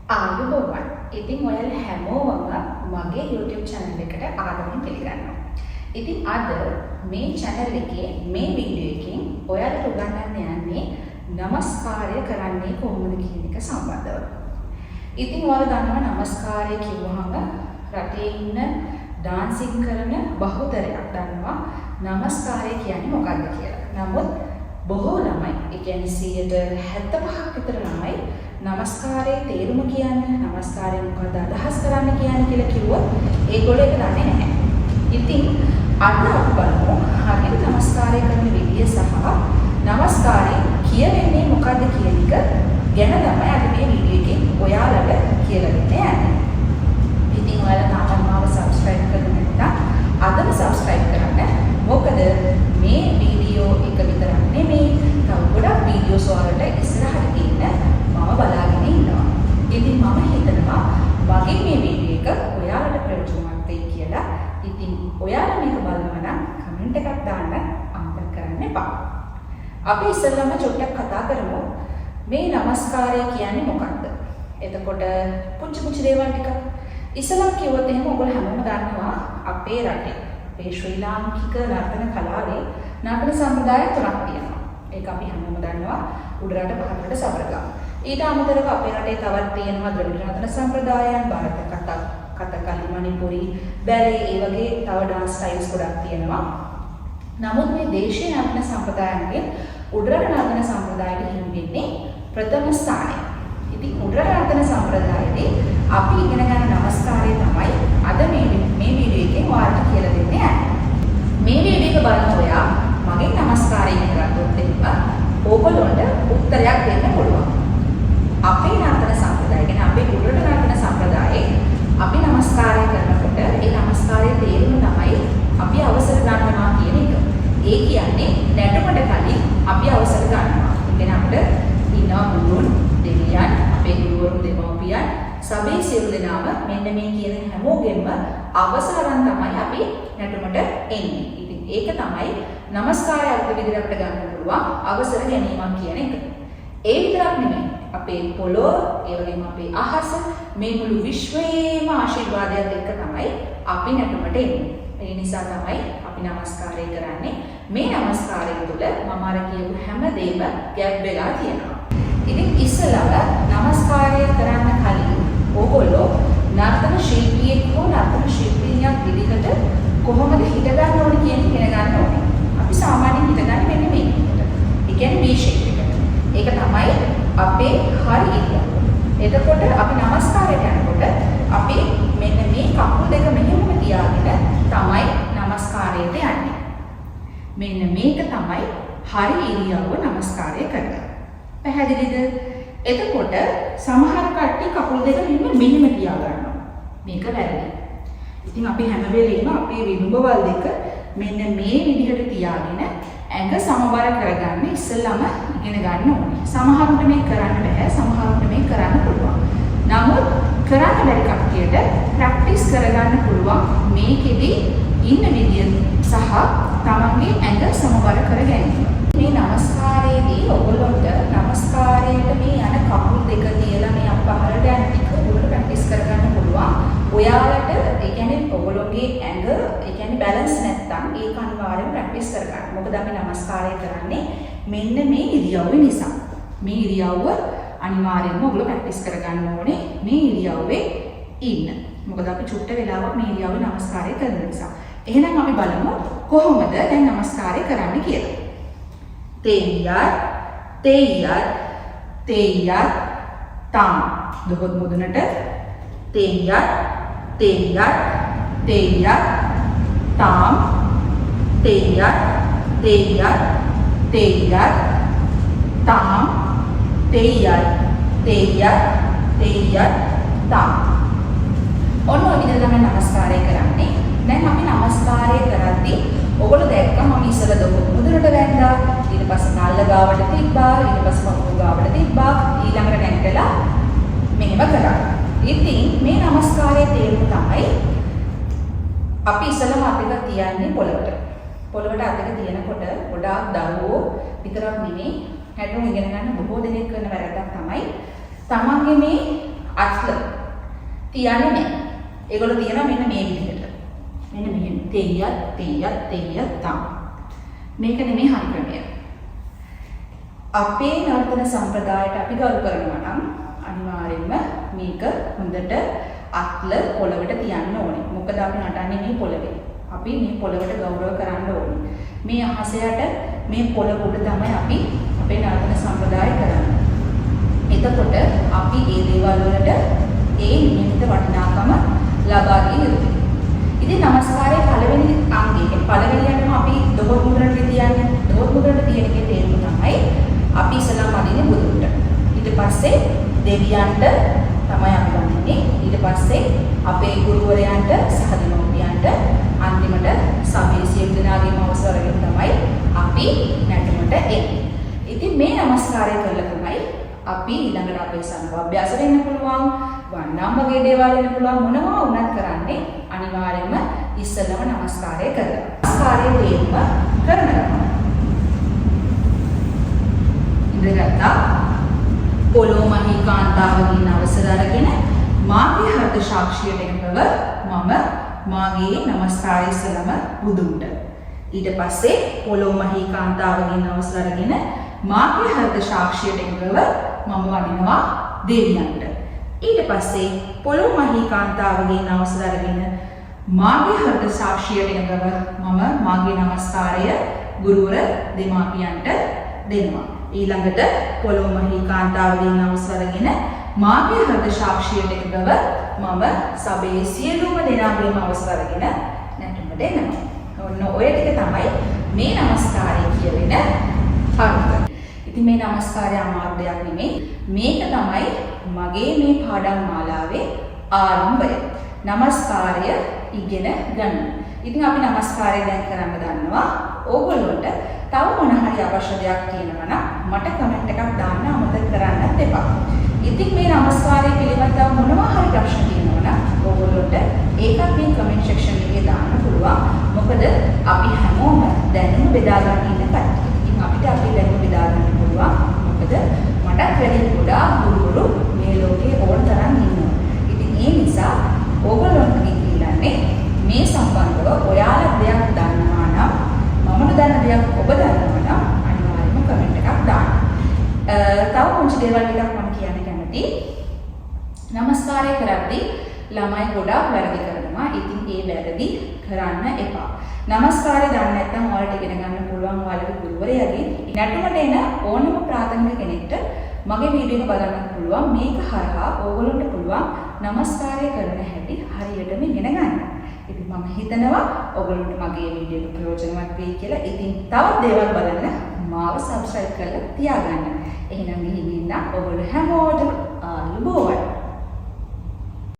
ආයුබෝවන්. ඉතින් ඔයාලා හැමෝම මගේ YouTube channel එකට ආදරෙන් පිළිගන්නවා. ඉතින් අද මේ channel එකේ මේ වීඩියෝ එකෙන් ඔයාලට උගන්වන්න යන්නේ නමස්කාරය කරන්නේ කොහොමද කියන එක සම්බන්ධව. ඉතින් ඔයාලා දන්නවා නමස්කාරය කිව්වහම රටේ ඉන්න ඩාන්සින් කරන බහුතරයක් දන්නවා නමස්කාරය කියන්නේ මොකක්ද කියලා. නමුත් බොහෝ ළමයි, ඒ කියන්නේ 75ක් විතර ළමයි නමස්කාරයේ තේරුම කියන්නේ නමස්කාරය මොකක්ද අදහස් කරන්නේ කියන්නේ කියලා කිව්වොත් ඒගොල්ලෝ ඒක දන්නේ නැහැ. ඉතින් අද අපි බලමු හරියට නමස්කාරය කරන විදිය සහ නමස්කාරය කියවෙන්නේ මොකක්ද කියන එක ගැන තමයි අද මේ වීඩියෝ එකෙන් ඔයාලට කියලා දෙන්න යන්නේ. ඉතින් ඔයාලා තාම මාව subscribe කරලා නැත්නම් අදම subscribe කරන්න. මොකද මේ වීඩියෝ එක විතරක් නෙමෙයි තව ගොඩක් වීඩියෝස් ඔයාලට ඉස්සරහට තියෙන මම බලාගෙන ඉන්නවා. ඉතින් මම හිතනවා වගේ මේ වීඩියෝ එක ඔයාලට ප්‍රයෝජනවත් වෙයි කියලා. ඉතින් ඔයාලා මේක බලනවා නම් කමෙන්ට් එකක් දාන්න අමතක කරන්න එපා. අපි ඉස්සෙල්ලාම චුට්ටක් කතා කරමු මේ නමස්කාරය කියන්නේ මොකක්ද? එතකොට පුංචි දේවල් ටික ඉස්සෙල්ලාම කිව්වොත් එහෙනම් ඔයගොල්ලෝ හැමෝම දන්නවා අපේ රටේ අපේ ශ්‍රී ලාංකික නර්තන කලාවේ නර්තන සම්ප්‍රදාය තුනක් තියෙනවා. ඒක අපි හැමෝම දන්නවා උඩරට පහළට සබරගම්. ඊට අමතරව අපේ රටේ තවත් තියෙනවා ද්‍රවිඩ නර්තන සම්ප්‍රදායන්, ಭಾರತ කතකලි, මණිපුරි, බැලේ, ඒ වගේ තව ඩාන්ස් ස්ටයිල්ස් ගොඩක් තියෙනවා. නමුත් මේ දේශීය නර්තන සම්ප්‍රදායන්ගෙන් උඩරට නර්තන සම්ප්‍රදායට හිමි වෙන්නේ ප්‍රථම ස්ථානය. ඉතින් උඩරට නර්තන සම්ප්‍රදායේදී අපි ඉගෙන ගන්න නමස්කාරය තමයි අද මේ වීඩියෝ එකෙන් ඔයාලට කියලා දෙන්න යන්නේ. මේ වීඩියෝ එක බලන ඔයා මගෙන් නමස්කාරය කරද්දී එහෙම ඕගොල්ලන්ට උත්තරයක් දෙන්න පුළුවන්. අපේ නර්තන සම්ප්‍රදාය කියන්නේ අපේ උඩරට නර්තන සම්ප්‍රදායේ අපි නමස්කාරය කරනකොට ඒ නමස්කාරයේ තේරුම තමයි අපි අවසර ගන්නවා කියන එක. ඒ කියන්නේ නැටුමට කලින් අපි අවසර ගන්නවා. ඒ කියන්නේ අපිට ඉන්නවා ගුරුන්, දෙවියන්, අපේ ගුරුවරුන්, දෙමව්පියන්, සබේ සියලු දෙනාම මෙන්න මේ කියන හැමෝගෙම අවසර ගන්න තමයි අපි නැටුමට එන්නේ. ඉතින් ඒක තමයි නමස්කාරය අර්ථ විදිහට අපිට ගන්න පුළුවන් අවසර ගැනීමක් කියන එක. ඒ විතරක් නෙමෙයි අපේ පොළොව, ඒ වගේම අපේ අහස, මේ මුළු විශ්වයේම ආශිර්වාදයත් එක්ක තමයි අපි නැටුමට එන්නේ. ඒ නිසා තමයි අපි නමස්කාරය කරන්නේ. මේ නමස්කාරය තුළ මම අර කියපු හැම දෙයක්ම ගැබ් වෙලා තියෙනවා. ඉතින් ඉස්සලව නමස්කාරය කරන්න කලින් ඕගොල්ලෝ නර්තන ශිල්පියෙක් හෝ නර්තන ශිල්පිනියක් විදිහට කොහොමද හිට ගන්න ඕනේ කියන එක ඉගෙන ගන්න ඕනේ. අපි සාමාන්‍යයෙන් හිටගන්නේ මෙන්න මේ විදිහට. ඒ කියන්නේ V shape එකට. ඒක තමයි අපේ හරි ඉරියව්ව. එතකොට අපි නමස්කාරයට යනකොට අපි මෙන්න මේ කකුල් දෙක මෙහෙම තියාගෙන තමයි නමස්කාරයට යන්නේ. මෙන්න මේක තමයි හරි ඉරියව්ව නමස්කාරය කරන්නේ. පැහැදිලිද? එතකොට සමහර කට්ටිය කකුල් දෙක මෙහෙම තියා ගන්නවා. මේක වැරදි. ඉතින් අපි හැම වෙලෙම අපේ විදුඹවල් දෙක මෙන්න මේ විදිහට තියාගෙන ඇඟ සමබර කරගන්න ඉස්සෙල්ලාම ඉගෙන ගන්න ඕනේ. සමහරුන්ට මේක කරන්න බෑ, සමහරුන්ට මේක කරන්න පුළුවන්. නමුත් කරන්න බැරි කට්ටියට ප්‍රැක්ටිස් කරගන්න පුළුවන් මේකෙදි ඉන්න විදිය සහ තමන්ගේ ඇඟ සමබර කර ගැනීම. මේ නමස්කාරයේදී ඔයගොල්ලන්ට නමස්කාරයට මේ යන කකුල් දෙක තියලා මේ පහළට යන ටික ඔයගොල්ලෝ ප්‍රැක්ටිස් කරගන්න පුළුවන්. ඔයාලට ඒ කියන්නේ ඔයගොල්ලෝගේ ඇඟ ඒ කියන්නේ බැලන්ස් නැත්තම් ඒක අනිවාර්යෙන් ප්‍රැක්ටිස් කරගන්න. මොකද අපි නමස්කාරය කරන්නේ මෙන්න මේ ඉරියව්ව නිසා. මේ ඉරියව්ව අනිවාර්යෙන්ම ඔයගොල්ලෝ ප්‍රැක්ටිස් කරගන්න ඕනේ මේ ඉරියව්වේ ඉන්න. මොකද අපි චුට්ට වෙලාවක් මේ ඉරියව්වේ නමස්කාරය කරන නිසා. එහෙනම් අපි බලමු කොහොමද දැන් නමස්කාරය කරන්න කියලා. තේයත් තම් දුගොත් මුදුනට තේයත් තම් තේයත් තම්. ඔන්න ඔය විදිහට තමයි නමස්කාරය කරන්නේ. දැන් අපි නමස්කාරය කරද්දී ඔයගොල්ලෝ දැක්කම මම ඉස්සර දුගොත් මුදුනට වැන්දා, ඊට පස්සේ නල්ල ගාවට තිබ්බා, ඊට පස්සේ මකුළු ගාවට තිබ්බා, ඊළඟට නැගිටලා මෙහෙම කරා. ඉතින් මේ නමස්කාරයේ තේරුම තමයි අපි ඉස්සලම අත එක තියන්නේ පොළවට. පොළවට අත එක තියනකොට ගොඩාක් දරුවෝ විතරක් නෙමෙයි නැටුම් ඉගෙන ගන්න බොහෝ දෙනෙක් කරන වැරද්දක් තමයි තමන්ගේ මේ අත්ල තියන්නේ නැහැ. ඒගොල්ලෝ තියනවා මෙන්න මේ විදිහට. මෙන්න මෙහෙම තෙය්‍යත් තම්. මේක නෙමෙයි හරි ක්‍රමය. අපේ නර්තන සම්ප්‍රදායට අපි ගරු කරනවා නම් අනිවාර්යෙන්ම මේක හොඳට අත්ල පොළවට තියන්න ඕනේ. මොකද අපි නටන්නේ මේ පොළවේ. අපි මේ පොළවට ගෞරව කරන්න ඕනේ. මේ අහසයට මේ පොළව උඩ තමයි අපි අපේ නර්තන සම්ප්‍රදාය කරන්නේ. එතකොට අපි මේ දේවල් වලට ඒ නිමිත්ත වටිනාකම ලබා දී යුතුයි. ඉතින් නමස්කාරයේ පළවෙනි අංගයේ පළවෙනියටම අපි දොහොත් මුද්‍රණ තියන්නේ. දොහොත් මුද්‍රණ තියෙන එකේ තේරුම තමයි අපි ඉස්සලා වදින්නේ බුදුන්ට. ඊට පස්සේ දෙවියන්ට තමයි අපි වදින්නේ. ඊට පස්සේ අපේ ගුරුවරයන්ට සහ දෙමව්පියන්ට අන්තිමට සමේ සියලු දෙනාගේම අවසරයෙන් තමයි අපි නැටුමට එන්නේ. ඉතින් මේ නමස්කාරය කළා තමයි අපි ඊළඟට අපේ සංඝ අභ්‍යාස වෙන්න පුළුවන්, වන්නම් වගේ දේවල් වෙන්න පුළුවන් මොනවා වුණත් කරන්නේ අනිවාර්යයෙන්ම ඉස්සෙල්ලම නමස්කාරය කරලා. නමස්කාරයේ තේරුම කරන ගමන් ඉඳගත්තා පොළොමහී කාන්තාවකින් අවසර අරගෙන මාගේ හෘද සාක්ෂියට එකව මම මාගේ නමස්කාරය ඉස්සෙල්ලම බුදුන්ට. ඊට පස්සේ පොළොමහී කාන්තාවකින් අවසර අරගෙන මාගේ හෘද සාක්ෂියට එකව මම වදිනවා දෙවියන්ට. ඊට පස්සේ පොළොමහී කාන්තාවකින් අවසර අරගෙන මාගේ හෘද සාක්ෂියට එකව මම මාගේ නමස්කාරය ගුරුවර දෙමාපියන්ට දෙනවා. ඊළඟට පොළොමහී කාන්තාවකින් අවසර අරගෙන මාගේ හෘද සාක්ෂියට එකව මම සබේ සියලුම දෙනාගේම අවසර අරගෙන නැටුමට එනවා. ඔන්න ඔය ටික තමයි මේ නමස්කාරය කියන අර්ථය. ඉතින් මේ නමස්කාරය අමාරු දෙයක් නෙමෙයි. මේක තමයි මගේ මේ පාඩම් මාලාවේ ආරම්භය. නමස්කාරය ඉගෙන ගන්න. ඉතින් අපි නමස්කාරය දැන් කරන්න දන්නවා. ඕගොල්ලොන්ට තව මොන හරි අවශ්‍ය දෙයක් තියෙනවා නම් මට කමෙන්ට් එකක් දාන්න අමතක කරන්නත් එපා. ඉතින් මේ නමස්කාරය පිළිබඳව මොනවා හරි ප්‍රශ්න තියෙනවා නම් ඕගොල්ලොන්ට ඒකත් මේ කමෙන්ට් සෙක්ෂන් එකේ දාන්න පුළුවන්. මොකද අපි හැමෝම දැනුම බෙදා ගන්න ඉන්න කට්ටිය. ඉතින් අපිට අපේ දැනුම බෙදා ගන්න පුළුවන්. මොකද මට වැඩි ගොඩාක් ගුරුවරු මේ ලෝකේ ඕන තරම් ඉන්නවා. ඉතින් ඒ නිසා ඕගොල්ලොන්ට කියන්නේ මේ සම්බන්ධව ඔයාලා දෙයක් දන්නවා නම් මම දන්න දෙයක් ඔබ දන්නවා නම් අනිවාර්යයෙන්ම කමෙන්ට් එකක් දාන්න. තව පුංචි දේවල් ටිකක් මම කියන්න කැමතියි. නමස්කාරය කරද්දී ළමයි ගොඩාක් වැරදි කරනවා. ඉතින් ඒ වැරදි කරන්න එපා. නමස්කාරය දන්නේ නැත්නම් ඔයාලට ඉගෙන ගන්න පුළුවන් ඔයාලගේ ගුරුවරයාගෙන්. නැටුමට එන ඕනම ප්‍රාථමික කෙනෙක්ට මගේ වීඩියෝ එක බලන්න පුළුවන්. මේක හරහා ඕගොල්ලන්ට පුළුවන් නමස්කාරය කරන හැටි හරියටම ඉගෙන ගන්න. ඉතින් මම හිතනවා ඔයගොල්ලන්ට මගේ වීඩියෝ එක ප්‍රයෝජනවත් වෙයි කියලා. ඉතින් තවත් දේවල් බලන්න මාව subscribe කරලා තියාගන්න. එහෙනම් ගිහින් ඉන්න ඔයගොල්ලෝ හැමෝටම ආයුබෝවන්.